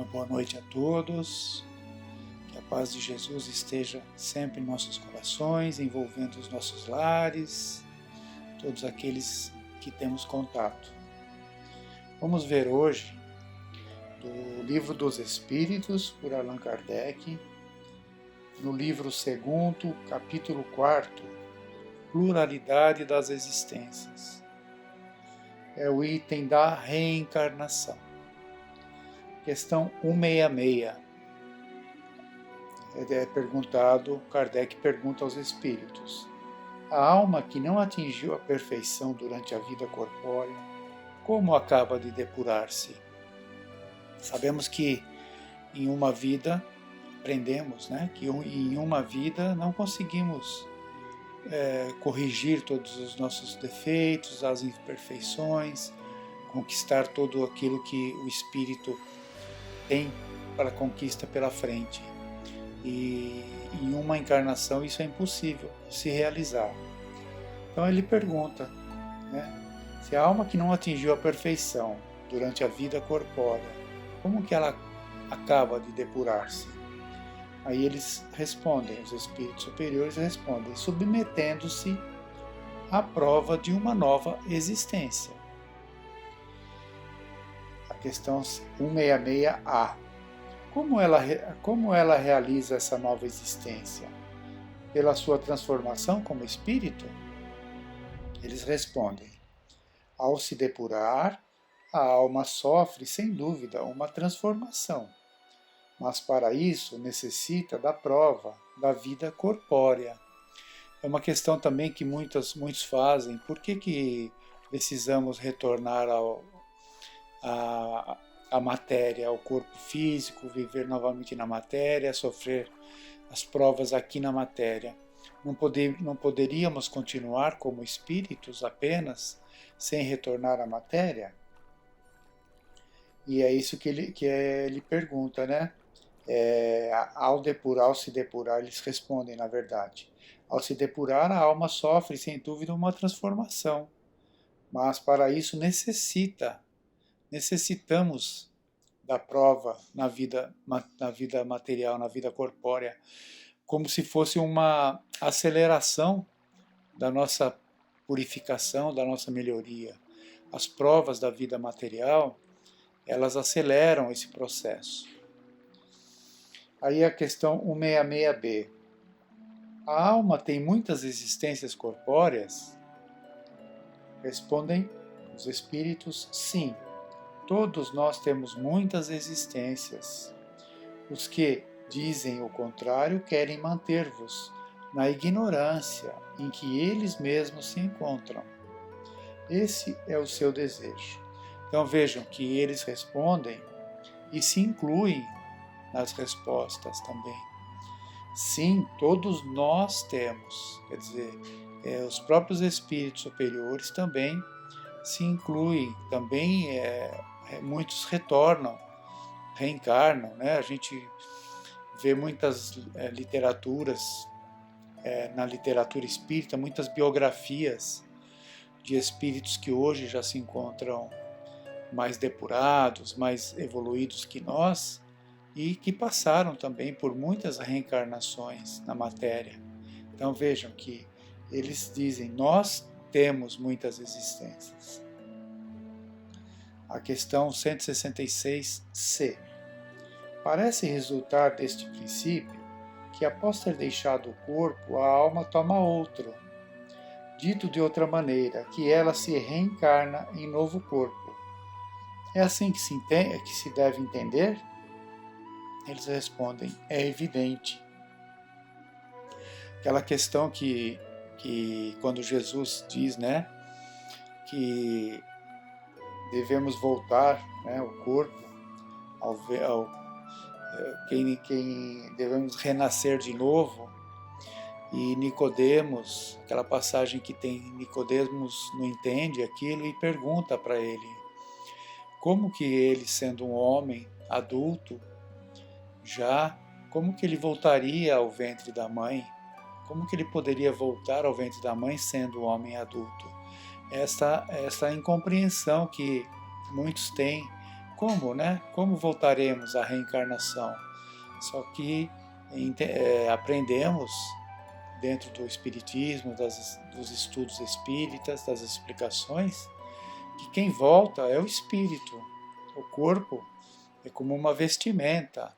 boa noite a todos, que a paz de Jesus esteja sempre em nossos corações, envolvendo os nossos lares, todos aqueles que temos contato. Vamos ver hoje do Livro dos Espíritos, por Allan Kardec, no livro 2º, capítulo 4, Pluralidade das Existências. É o item da reencarnação. Questão 166. Kardec pergunta aos espíritos: a alma que não atingiu a perfeição durante a vida corpórea, como acaba de depurar-se? Sabemos que em uma vida, aprendemos, que em uma vida não conseguimos corrigir todos os nossos defeitos, as imperfeições, conquistar tudo aquilo que o espírito tem para conquista pela frente. E em uma encarnação isso é impossível se realizar. Então ele pergunta, se a alma que não atingiu a perfeição durante a vida corpórea, como que ela acaba de depurar-se? Aí eles respondem, os espíritos superiores respondem, submetendo-se à prova de uma nova existência. A questão 166A. Como ela realiza essa nova existência? Pela sua transformação como espírito? Eles respondem, ao se depurar, a alma sofre, sem dúvida, uma transformação. Mas para isso necessita da prova da vida corpórea. É uma questão também que muitos fazem. Por que precisamos retornar à matéria, ao corpo físico, viver novamente na matéria, sofrer as provas aqui na matéria? Não poderíamos continuar como espíritos apenas, sem retornar à matéria? E é isso que ele pergunta, ao se depurar, eles respondem, na verdade. Ao se depurar, a alma sofre, sem dúvida, uma transformação. Mas para isso necessitamos da prova na vida material, na vida corpórea, como se fosse uma aceleração da nossa purificação, da nossa melhoria. As provas da vida material, elas aceleram esse processo. Aí a questão 166B. A alma tem muitas existências corpóreas? Respondem os espíritos, sim. Todos nós temos muitas existências. Os que dizem o contrário querem manter-vos na ignorância em que eles mesmos se encontram. Esse é o seu desejo. Então vejam que eles respondem e se incluem nas respostas também. Sim, todos nós temos, quer dizer, os próprios espíritos superiores também se incluem, também muitos retornam, reencarnam, A gente vê muitas literaturas, na literatura espírita, muitas biografias de espíritos que hoje já se encontram mais depurados, mais evoluídos que nós, e que passaram também por muitas reencarnações na matéria. Então vejam que eles dizem, nós temos muitas existências. A questão 166C. Parece resultar deste princípio que após ter deixado o corpo, a alma toma outro. Dito de outra maneira, que ela se reencarna em novo corpo. É assim que se deve entender? Eles respondem, é evidente. Aquela questão que quando Jesus diz, que devemos voltar, o corpo, quem devemos renascer de novo, e Nicodemos, aquela passagem que tem Nicodemos não entende aquilo e pergunta para ele, como que ele, sendo um homem adulto, como que ele voltaria ao ventre da mãe? Como que ele poderia voltar ao ventre da mãe sendo um homem adulto? Essa incompreensão que muitos têm como, né? Como voltaremos à reencarnação? Só que aprendemos dentro do espiritismo, dos estudos espíritas, das explicações, que quem volta é o espírito. O corpo é como uma vestimenta,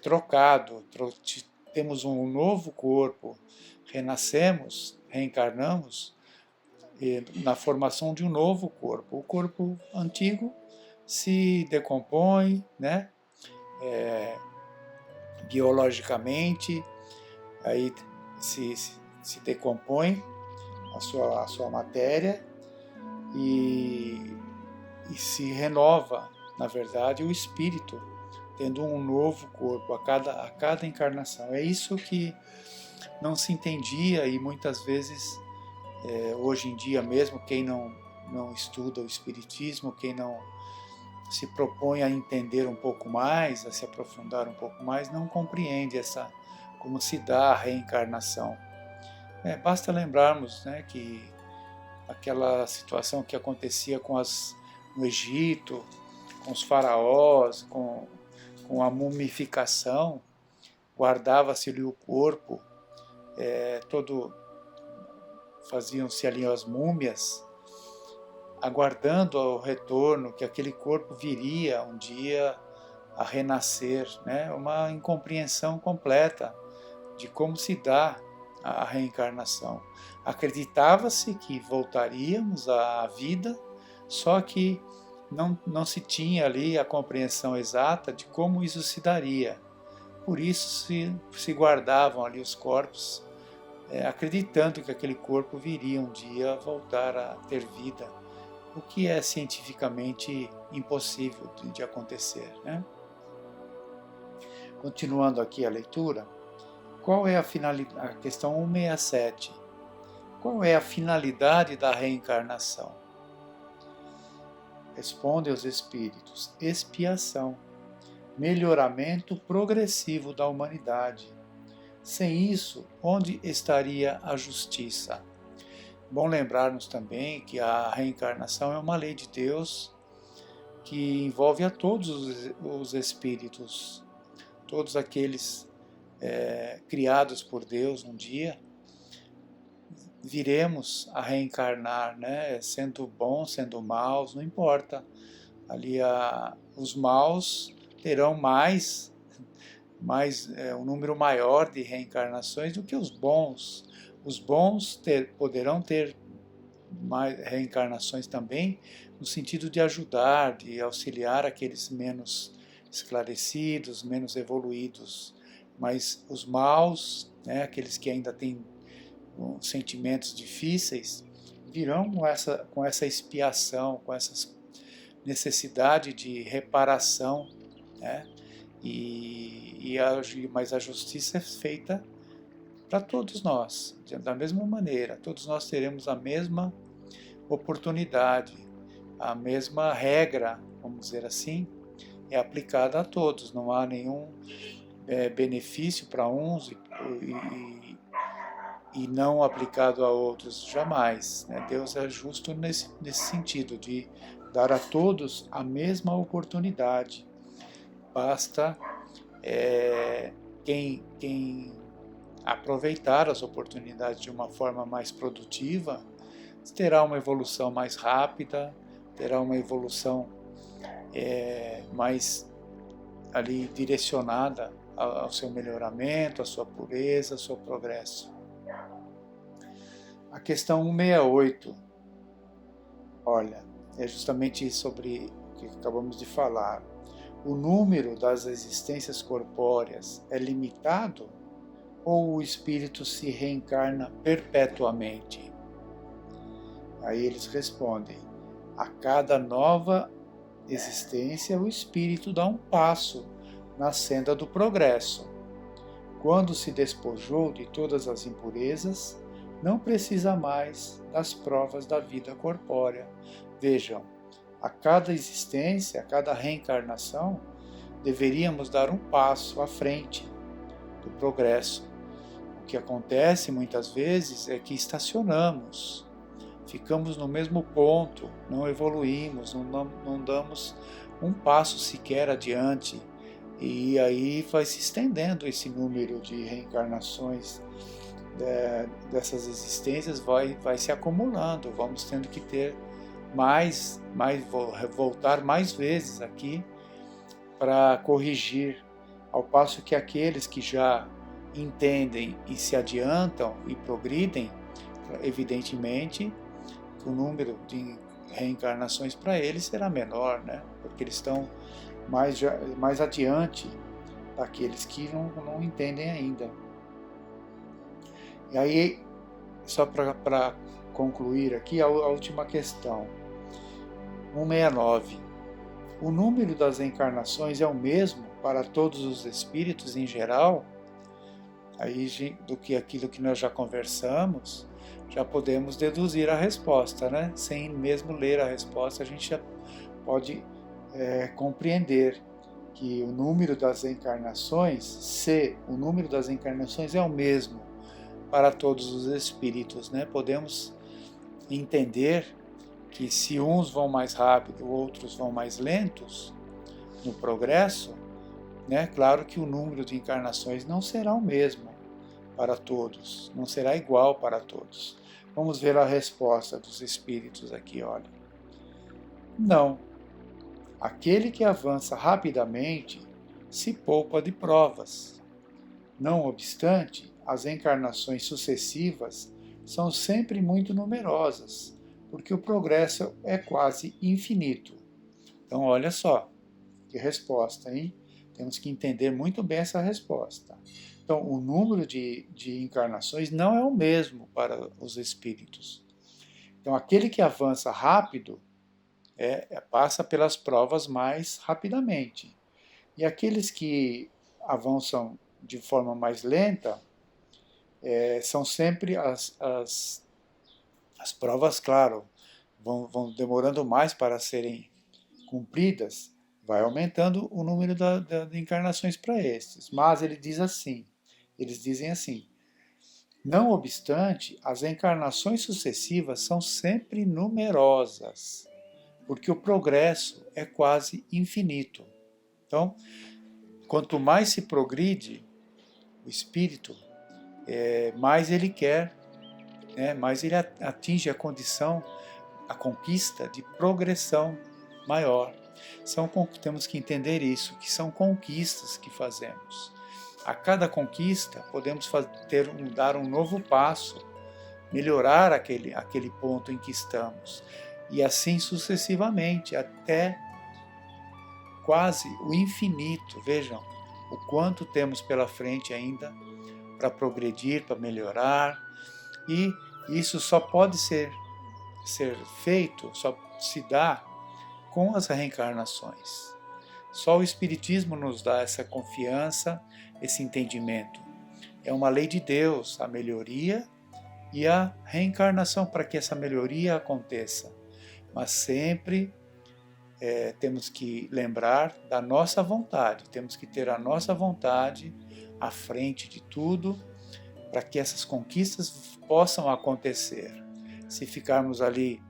trocado, temos um novo corpo, renascemos, reencarnamos na formação de um novo corpo. O corpo antigo se decompõe, né? Biologicamente, aí se decompõe a sua matéria e se renova, na verdade, o espírito, tendo um novo corpo a cada encarnação. É isso que não se entendia e muitas vezes, hoje em dia mesmo, quem não estuda o espiritismo, quem não se propõe a entender um pouco mais, a se aprofundar um pouco mais, não compreende como se dá a reencarnação. Basta lembrarmos, né, que aquela situação que acontecia no Egito, com os faraós, com a mumificação, guardava-se-lhe o corpo, faziam-se ali as múmias, aguardando o retorno, que aquele corpo viria um dia a renascer, né? Uma incompreensão completa de como se dá a reencarnação. Acreditava-se que voltaríamos à vida, só que não se tinha ali a compreensão exata de como isso se daria. Por isso se guardavam ali os corpos, acreditando que aquele corpo viria um dia voltar a ter vida, o que é cientificamente impossível de acontecer, né? Continuando aqui a leitura, qual é a finalidade? A questão 167. Qual é a finalidade da reencarnação? Respondem os espíritos: expiação, melhoramento progressivo da humanidade. Sem isso, onde estaria a justiça? Bom lembrarmos também que a reencarnação é uma lei de Deus que envolve a todos os espíritos, todos aqueles criados por Deus um dia, viremos a reencarnar, né? Sendo bons, sendo maus, não importa. Ali os maus terão um número maior de reencarnações do que os bons. Os bons poderão ter mais reencarnações também, no sentido de ajudar, de auxiliar aqueles menos esclarecidos, menos evoluídos. Mas os maus, né, aqueles que ainda têm sentimentos difíceis, virão com essa expiação, com essa necessidade de reparação, né? Mas a justiça é feita para todos nós, da mesma maneira. Todos nós teremos a mesma oportunidade, a mesma regra, vamos dizer assim, é aplicada a todos. Não há nenhum benefício para uns e não aplicado a outros, jamais, né? Deus é justo nesse sentido, de dar a todos a mesma oportunidade. Basta quem aproveitar as oportunidades de uma forma mais produtiva, terá uma evolução mais rápida, terá uma evolução mais ali direcionada ao seu melhoramento, à sua pureza, ao seu progresso. A questão 168, olha, é justamente sobre o que acabamos de falar. O número das existências corpóreas é limitado ou o espírito se reencarna perpetuamente? Aí eles respondem: a cada nova existência o espírito dá um passo na senda do progresso. Quando se despojou de todas as impurezas, não precisa mais das provas da vida corpórea. Vejam, a cada existência, a cada reencarnação, deveríamos dar um passo à frente do progresso. O que acontece muitas vezes é que estacionamos, ficamos no mesmo ponto, não evoluímos, não damos um passo sequer adiante. E aí vai se estendendo esse número de reencarnações dessas existências, vai se acumulando, vamos tendo que ter voltar mais vezes aqui para corrigir, ao passo que aqueles que já entendem e se adiantam e progridem, evidentemente, o número de reencarnações para eles será menor, né? Porque eles estão mais adiante daqueles que não entendem ainda. E aí, só para concluir aqui, a última questão. 169. O número das encarnações é o mesmo para todos os espíritos em geral? Aí, do que aquilo que nós já conversamos, já podemos deduzir a resposta, né? Sem mesmo ler a resposta, a gente já pode compreender que o número das encarnações, se o número das encarnações é o mesmo para todos os espíritos, né? Podemos entender que se uns vão mais rápido, outros vão mais lentos no progresso, né? Claro que o número de encarnações não será o mesmo para todos, não será igual para todos. Vamos ver a resposta dos espíritos aqui, olha. Não. Aquele que avança rapidamente se poupa de provas. Não obstante, as encarnações sucessivas são sempre muito numerosas, porque o progresso é quase infinito. Então, olha só, que resposta, hein? Temos que entender muito bem essa resposta. Então, o número de encarnações não é o mesmo para os espíritos. Então, aquele que avança rápido passa pelas provas mais rapidamente. E aqueles que avançam de forma mais lenta, são sempre as provas, claro, vão demorando mais para serem cumpridas, vai aumentando o número de encarnações para estes. Mas eles dizem assim, não obstante, as encarnações sucessivas são sempre numerosas, porque o progresso é quase infinito. Então, quanto mais se progride o espírito, mais ele quer, mais ele atinge a condição, a conquista de progressão maior. Temos que entender isso, que são conquistas que fazemos. A cada conquista podemos dar um novo passo, melhorar aquele ponto em que estamos, e assim sucessivamente, até quase o infinito. Vejam o quanto temos pela frente ainda para progredir, para melhorar, e isso só pode ser feito, só se dá com as reencarnações. Só o Espiritismo nos dá essa confiança, esse entendimento. É uma lei de Deus, a melhoria e a reencarnação para que essa melhoria aconteça. Mas sempre temos que lembrar da nossa vontade, temos que ter a nossa vontade à frente de tudo para que essas conquistas possam acontecer. Se ficarmos ali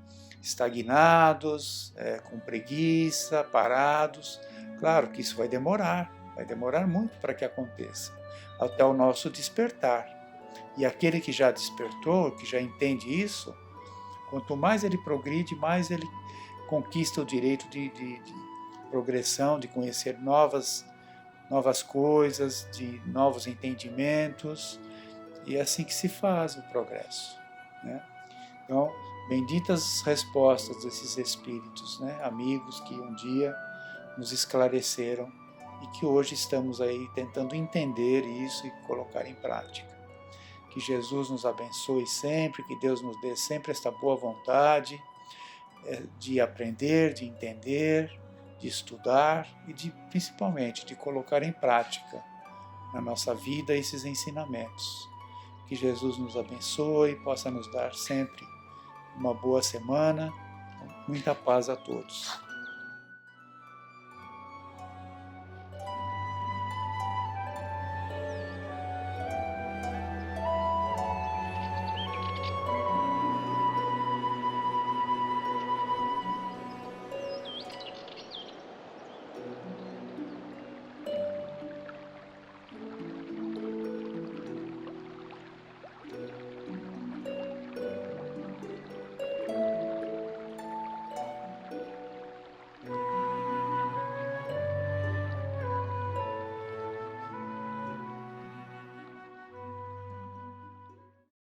estagnados, com preguiça, parados, claro que isso vai demorar muito para que aconteça, até o nosso despertar. E aquele que já despertou, que já entende isso, quanto mais ele progride, mais ele conquista o direito de progressão, de conhecer novas coisas, de novos entendimentos, e é assim que se faz o progresso, né? Então, benditas respostas desses espíritos, né? Amigos que um dia nos esclareceram e que hoje estamos aí tentando entender isso e colocar em prática. Que Jesus nos abençoe sempre, que Deus nos dê sempre esta boa vontade de aprender, de entender, de estudar e principalmente de colocar em prática na nossa vida esses ensinamentos. Que Jesus nos abençoe e possa nos dar sempre uma boa semana, muita paz a todos.